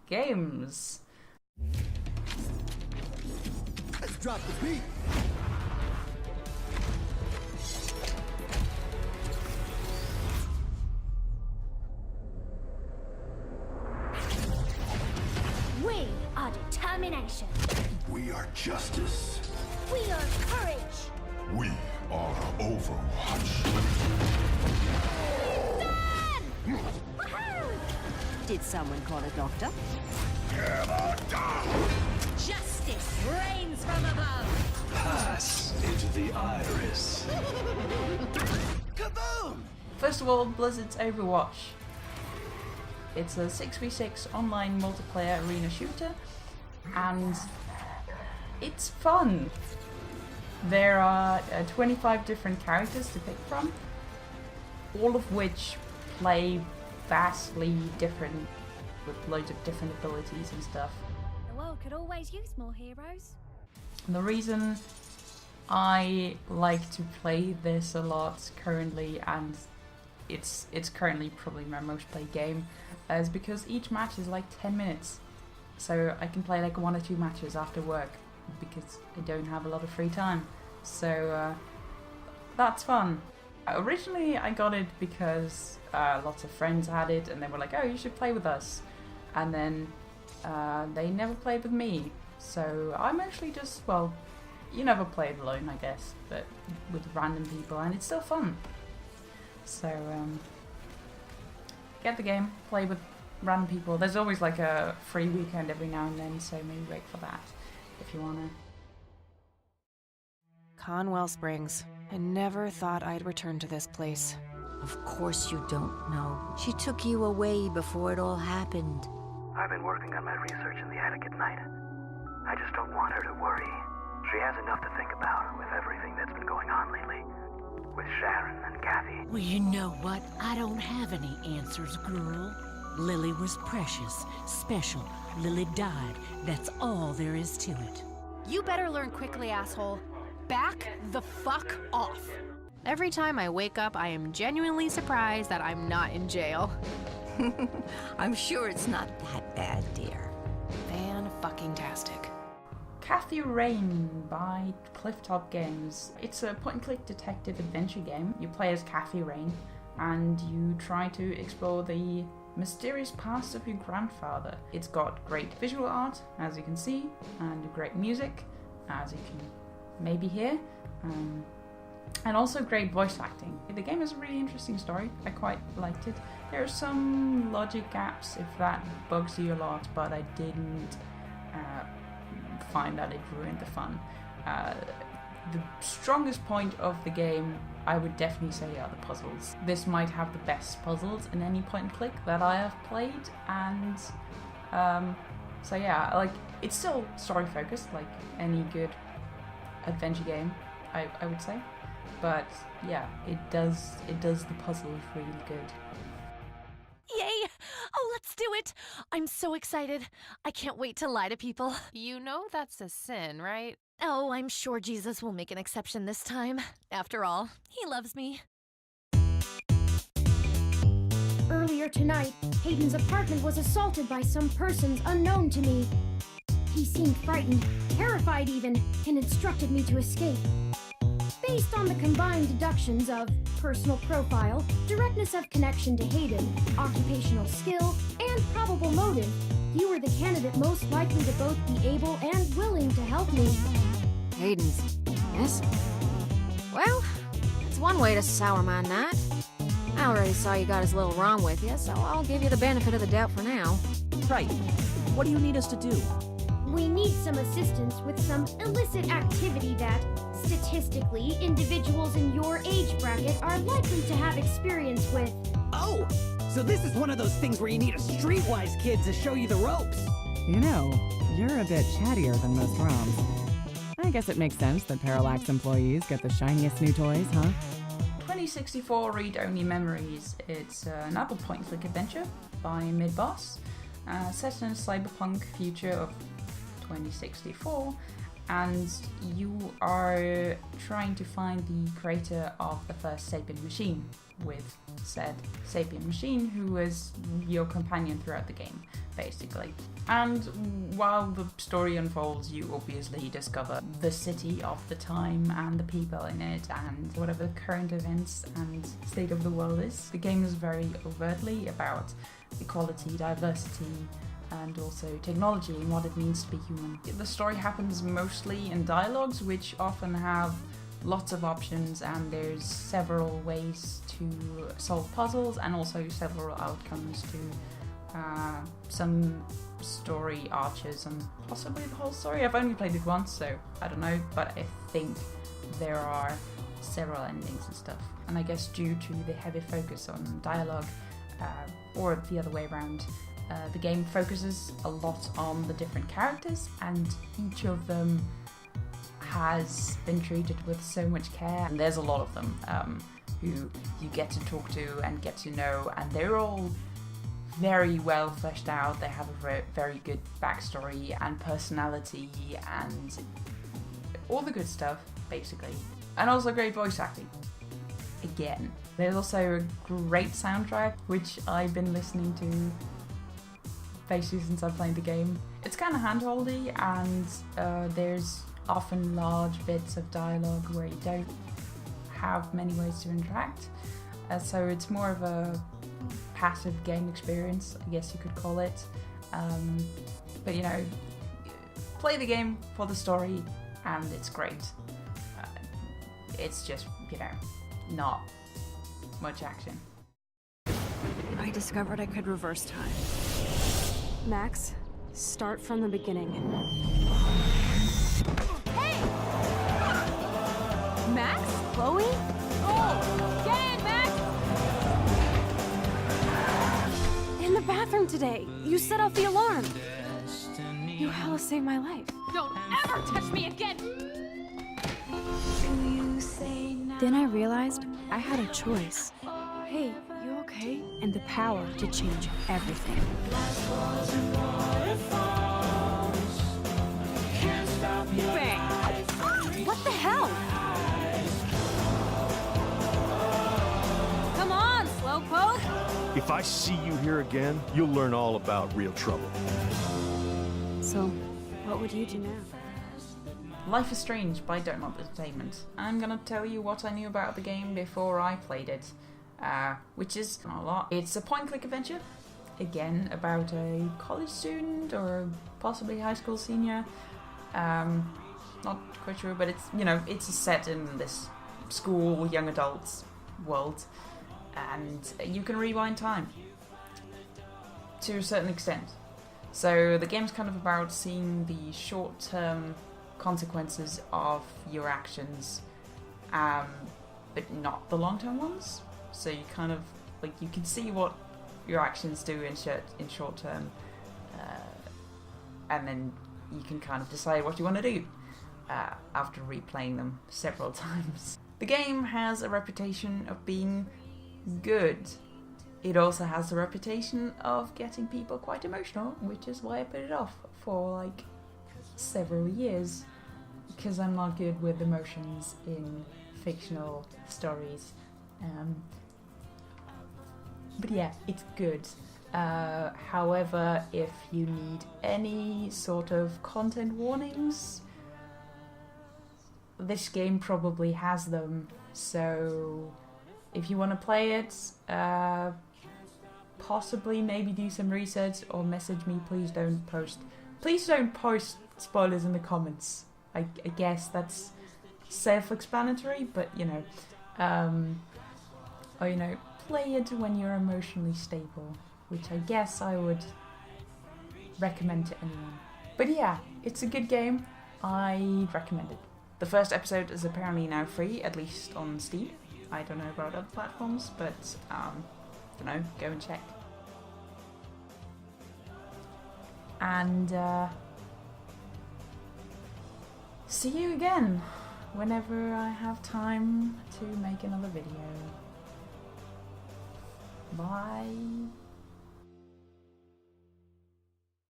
Games. Let's drop the beat. We are determination. We are justice. We are courage. We are Overwatch. Done! Woohoo! Did someone call a doctor? Justice reigns from above. Pass into the iris. Kaboom! First of all, Blizzard's Overwatch. It's a 6v6 online multiplayer arena shooter, and it's fun. There are 25 different characters to pick from, all of which play vastly different, with loads of different abilities and stuff. The world could always use more heroes. And the reason I like to play this a lot currently, and it's currently probably my most played game, is because each match is like 10 minutes. So I can play like 1 or 2 matches after work because I don't have a lot of free time. So that's fun. Originally I got it because lots of friends had it and they were like, oh, you should play with us. And then they never played with me. So I'm actually just, well, you never play it alone, I guess, but with random people, and it's still fun. So get the game, play with random people. There's always like a free weekend every now and then, so maybe wait for that if you wanna. Conwell Springs. I never thought I'd return to this place. Of course you don't know. She took you away before it all happened. I've been working on my research in the attic at night. I just don't want her to worry. She has enough to think about with everything that's been going on lately. With Sharon and Kathy. Well, you know what? I don't have any answers, girl. Lily was precious, special. Lily died. That's all there is to it. You better learn quickly, asshole. Back the fuck off. Every time I wake up, I am genuinely surprised that I'm not in jail. I'm sure it's not that bad, dear. Fan-fucking-tastic. Kathy Rain by Clifftop Games. It's a point-and-click detective adventure game. You play as Kathy Rain, and you try to explore the mysterious past of your grandfather. It's got great visual art, as you can see, and great music, as you can maybe hear, and also great voice acting. The game has a really interesting story. I quite liked it. There are some logic gaps if that bugs you a lot, but I didn't find that it ruined the fun. The strongest point of the game, I would definitely say, are the puzzles. This might have the best puzzles in any point and click that I have played, and so yeah, like, it's still story focused like any good adventure game, I would say, but yeah, it does the puzzles really good. Yay! Oh, let's do it! I'm so excited. I can't wait to lie to people. You know that's a sin, right? Oh, I'm sure Jesus will make an exception this time. After all, he loves me. Earlier tonight, Hayden's apartment was assaulted by some persons unknown to me. He seemed frightened, terrified even, and instructed me to escape. Based on the combined deductions of personal profile, directness of connection to Hayden, occupational skill, and probable motive, you were the candidate most likely to both be able and willing to help me. Hayden's yes? Well, that's one way to sour my night. I already saw you got as little wrong with you, so I'll give you the benefit of the doubt for now. Right. What do you need us to do? We need some assistance with some illicit activity that, statistically, individuals in your age bracket are likely to have experience with. Oh! So this is one of those things where you need a streetwise kid to show you the ropes. You know, you're a bit chattier than most ROMs. I guess it makes sense that Parallax employees get the shiniest new toys, huh? 2064 Read-Only Memories. It's an Apple point-and-click adventure by Midboss, set in a cyberpunk future of 2064, and you are trying to find the creator of the first sapient machine. with said sapient machine, who is your companion throughout the game, basically. And while the story unfolds, you obviously discover the city of the time and the people in it and whatever the current events and state of the world is. The game is very overtly about equality, diversity, and also technology and what it means to be human. The story happens mostly in dialogues, which often have lots of options, and there's several ways to solve puzzles and also several outcomes to some story arches and possibly the whole story. I've only played it once, so I don't know, but I think there are several endings and stuff. And I guess due to the heavy focus on dialogue, or the other way around, the game focuses a lot on the different characters, and each of them has been treated with so much care, and there's a lot of them who you get to talk to and get to know, and they're all very well fleshed out. They have a very good backstory and personality and all the good stuff, basically. And also great voice acting. Again. There's also a great soundtrack, which I've been listening to basically since I played the game. It's kind of handholdy, and there's often large bits of dialogue where you don't have many ways to interact. So it's more of a passive game experience, I guess you could call it. But you know, play the game for the story and it's great. It's just, you know, not much action. I discovered I could reverse time. Max, start from the beginning. Hey! Max? Chloe? Oh! Get in, Max! In the bathroom today, you set off the alarm. You hella saved my life. Don't ever touch me again! Then I realized I had a choice. Hey, you okay? And the power to change everything. Bang! What the hell? Come on, Slowpoke! If I see you here again, you'll learn all about real trouble. So, what would you do now? Life is Strange by Donut Entertainment. I'm gonna tell you what I knew about the game before I played it, which is not a lot. It's a point-and-click adventure, again about a college student or possibly high school senior. Not quite sure, but it's, you know, it's set in this school young adults world, and you can rewind time to a certain extent. So the game's kind of about seeing the short-term consequences of your actions, but not the long-term ones. So you kind of, like, you can see what your actions do in short term, and then you can kind of decide what you want to do after replaying them several times. The game has a reputation of being good. It also has the reputation of getting people quite emotional, which is why I put it off for like several years, because I'm not good with emotions in fictional stories. But yeah, it's good. However, if you need any sort of content warnings, this game probably has them. So if you want to play it, possibly maybe do some research or message me. Please don't post spoilers in the comments. I guess that's self-explanatory, but you know, or you know, play it when you're emotionally stable, which I guess I would recommend to anyone. But yeah, it's a good game. I recommend it. The first episode is apparently now free, at least on Steam. I don't know about other platforms, but don't know, go and check. And see you again whenever I have time to make another video. Bye.